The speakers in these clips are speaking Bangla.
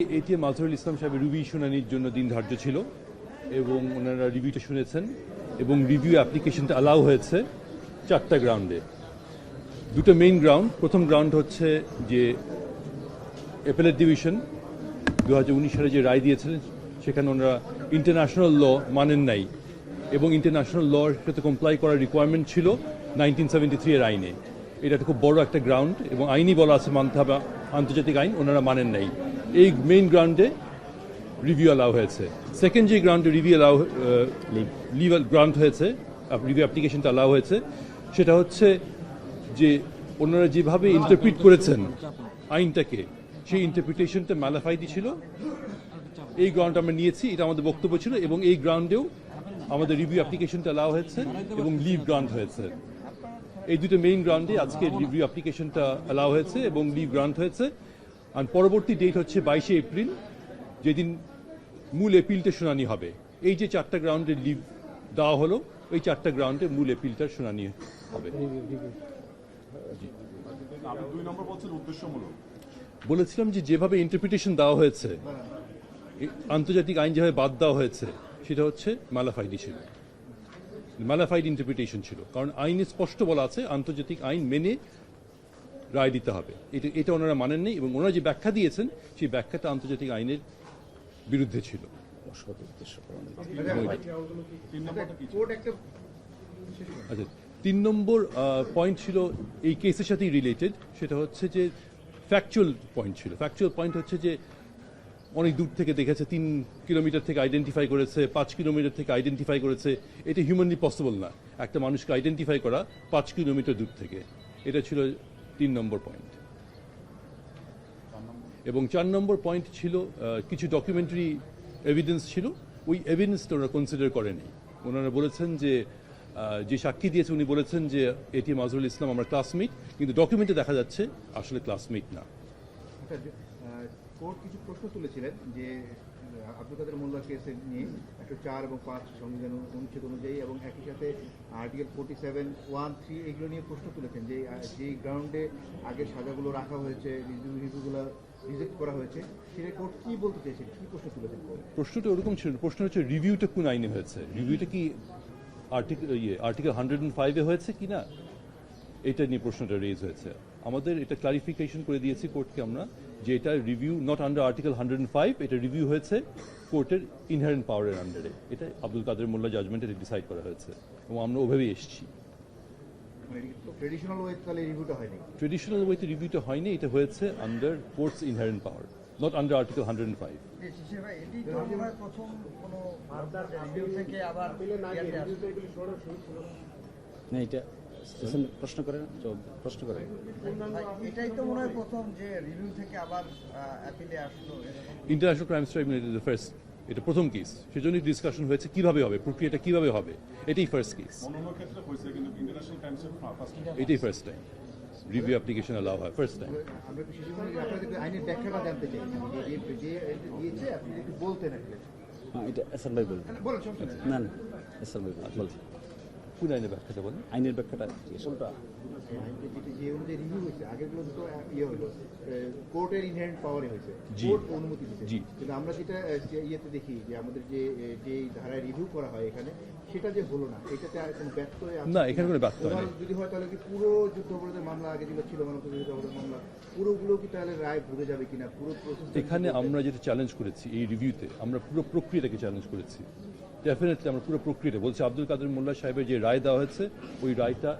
এটিএম মাজহারুল ইসলাম সাহেবের রিভিউ শুনানির জন্য দিন ধার্য ছিল এবং ওনারা রিভিউটা শুনেছেন এবং রিভিউ অ্যাপ্লিকেশনটা অ্যালাউ হয়েছে 4টা গ্রাউন্ডে। দুটো মেইন গ্রাউন্ড, প্রথম গ্রাউন্ড হচ্ছে যে অ্যাপেলেট ডিভিশন 2019 সালে যে রায় দিয়েছিলেন সেখানে ওনারা ইন্টারন্যাশনাল ল মানেন নাই এবং ইন্টারন্যাশনাল লর সাথে কমপ্লাই করার রিকোয়ারমেন্ট ছিল 1973 এর আইনে। এটা খুব বড় একটা গ্রাউন্ড এবং আইনই বলা আছে মানতে হবে আন্তর্জাতিক আইন, ওনারা মানেন নাই। এই মেইন গ্রাউন্ডে রিভিউ অ্যালাউ হয়েছে। সেকেন্ড যে গ্রাউন্ডে রিভিউ লিভ গ্রাউন্ড হয়েছে, রিভিউ অ্যাপ্লিকেশনটা অ্যালাউ হয়েছে, সেটা হচ্ছে যে ওনারা যেভাবে ইন্টারপ্রিট করেছেন আইনটাকে, সেই ইন্টারপ্রিটেশনটা ম্যালাফাইডি ছিল। এই গ্রাউন্ড আমরা নিয়েছি, এটা আমাদের বক্তব্য ছিল এবং এই গ্রাউন্ডেও আমাদের রিভিউ অ্যাপ্লিকেশনটা অ্যালাউ হয়েছে এবং লিভ গ্রাউন্ড হয়েছে। এই দুটো মেইন গ্রাউন্ডে আজকে রিভিউ অ্যাপ্লিকেশনটা অ্যালাউ হয়েছে এবং লিভ গ্রাউন্ড হয়েছে। আর পরবর্তী ডেট হচ্ছে 22শে এপ্রিল, যেদিন মূল এপিলটা শুনানি হবে। এই যে 4টা গ্রাউন্ডে লিভ দেওয়া হলো, ওই 4টা গ্রাউন্ডে মূল এপিলটার শুনানি হবে। বলেছিলাম যে যেভাবে ইন্টারপ্রিটেশন দেওয়া হয়েছে, আন্তর্জাতিক আইন যেভাবে বাদ দেওয়া হয়েছে, সেটা হচ্ছে ম্যালাফাইডি ছিল, ম্যালাফাইড ইন্টারপ্রিটেশন ছিল। কারণ আইনে স্পষ্ট বলা আছে আন্তর্জাতিক আইন মেনে রায় দিতে হবে। এটা ওনারা মানেন নেই এবং ওনারা যে ব্যাখ্যা দিয়েছেন সেই ব্যাখ্যাটা আন্তর্জাতিক আইনের বিরুদ্ধে ছিল। আচ্ছা, 3 নম্বর পয়েন্ট ছিল এই কেসের সাথেই রিলেটেড, সেটা হচ্ছে যে ফ্যাকচুয়াল পয়েন্ট ছিল। ফ্যাকচুয়াল পয়েন্ট হচ্ছে যে অনেক দূর থেকে দেখেছে, 3 কিলোমিটার থেকে আইডেন্টিফাই করেছে, 5 কিলোমিটার থেকে আইডেন্টিফাই করেছে। এটা হিউম্যানলি পসিবল না, একটা মানুষকে আইডেন্টিফাই করা 5 কিলোমিটার দূর থেকে। এটা ছিল 3 নম্বর পয়েন্ট। এবং 4 নম্বর পয়েন্ট ছিল কিছু ডকুমেন্টারি এভিডেন্স ছিল, ওই এভিডেন্সটা ওনারা কনসিডার করেনি। ওনারা বলেছেন যে যে সাক্ষী দিয়েছে উনি বলেছেন যে এটিএম মাজহারুল ইসলাম আমার ক্লাসমেট, কিন্তু ডকুমেন্টে দেখা যাচ্ছে আসলে ক্লাসমেট না। কোর্ট কিছু প্রশ্ন তুলেছিলেন যে আব্দুল কাদের মোল্লার কেসে নিয়ে 104 এবং 5 সংবিধান অনুচ্ছেদ অনুযায়ী এবং একই সাথে আর্টিকেল 47(1)(3) এগুলো নিয়ে প্রশ্ন তুলেছেন যে যেই গ্রাউন্ডে আগে সাজাগুলো রাখা হয়েছে, রিভিউগুলো রিজেক্ট করা হয়েছে, সেটা কোর্ট কি বলতে চেয়েছেন, কি প্রশ্ন তুলেছেন? প্রশ্নটা ওরকম ছিল। প্রশ্ন হচ্ছে রিভিউটা কোন আইনে হয়েছে, রিভিউটা কি আর্টিকেল 105-এ হয়েছে কি না, এটা নিয়ে প্রশ্নটা রেজ হয়েছে। আমাদের এটা ক্লারিফিকেশন করে দিয়েছি কোর্টকে আমরা, যে এটা রিভিউ নট আন্ডার আর্টিকেল 105, এটা রিভিউ হয়েছে কোর্টের ইনহেরেন্ট পাওয়ারের আন্ডারে। এটা আব্দুল কাদের মোল্লা জাজমেন্টে ডিসাইড করা হয়েছে এবং আমরা ওভাবেই এসেছি। ট্রেডিশনাল ওয়েতে রিভিউটা হয়নি, এটা হয়েছে under courts inherent power, not under article 105। না, এটা প্রশ্ন করেন, প্রশ্ন করেন। এটাই তো মনে হয় প্রথম যে রিভিউ থেকে আবার অ্যাপিলে আসলো। ইন্টারন্যাশনাল ক্রাইমস ট্রাইব্যুনাল ফার্স্ট, এটা প্রথম কেস, সেজন্যই ডিসকাশন হয়েছে কিভাবে হবে, প্রক্রিয়াটা কিভাবে হবে। এটাই ফার্স্ট কেস, এটাই first time review application allow হয়, ফার্স্ট টাইম। আইনের ব্যাখ্যাটা জানতে চাই, যে দিয়েছে আপনি একটু বলতেন। এটা এসএল ভাই বলুন। না না, এসএল ভাই বলুন। কোন আইনের ব্যাখ্যাটা বলেন? আইনের ব্যাখ্যাটা যে অনুযায়ী রিভিউ হয়েছে, আগেগুলো তো হলো কোর্টের ইনহেরেন্ট পাওয়ারে হয়েছে, কোর্ট অনুমতি দিচ্ছে। কিন্তু আমরা যেটা ইয়েতে দেখি যে আমাদের যে ধারায় রিভিউ করা হয় এখানে, সেটা যে হলো না, এটাতে আর কোনো ব্যর্থ না, এখানে কোনো ব্যর্থ নেই। যদি হয় তাহলে কি পুরো যুদ্ধাপরাধের মামলা আগে যেগুলো ছিল মানবতাবিরোধী অপরাধের মামলা, পুরোগুলো কি তাহলে রায় ভুলে যাবে কিনা, পুরো প্রসেস? এখানে আমরা যেটা চ্যালেঞ্জ করেছি এই রিভিউতে, আমরা পুরো প্রক্রিয়াটাকে চ্যালেঞ্জ করেছি। ডেফিনেটলি আমরা পুরো প্রক্রিয়াটা বলছি, আব্দুল কাদের মোল্লা সাহেবের যে রায় দেওয়া হয়েছে ওই রায়টা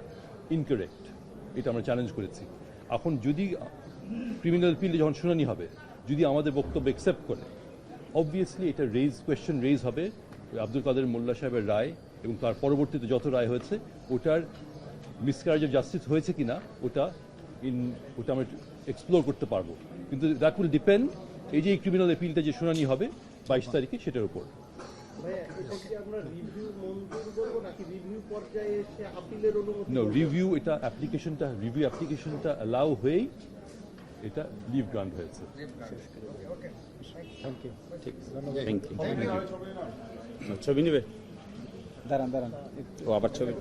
ইনকারেক্ট, এটা আমরা চ্যালেঞ্জ করেছি। এখন যদি ক্রিমিনাল পিলে যখন শুনানি হবে, যদি আমাদের বক্তব্য অ্যাকসেপ্ট করে, অবভিয়াসলি এটা কোয়েশ্চেন রেজ হবে আব্দুল কাদের মোল্লা সাহেবের রায় এবং তার পরবর্তীতে যত রায় হয়েছে ওটার মিসক্যারেজ অফ জাস্টিস হয়েছে কিনা, ওটা আমরা এক্সপ্লোর করতে পারবো। কিন্তু দ্যাট উইল ডিপেন্ড, এই যে ক্রিমিনাল অ্যাপিলটা যে শুনানি হবে 22 তারিখে, সেটার উপর। রিভিউ এটা রিভিউ অ্যাপ্লিকেশনটা অ্যালাউ হয়েই এটা লিভ গ্রান্ট হয়েছে। ছবি নেবে? দাঁড়ান, ও আবার ছবি।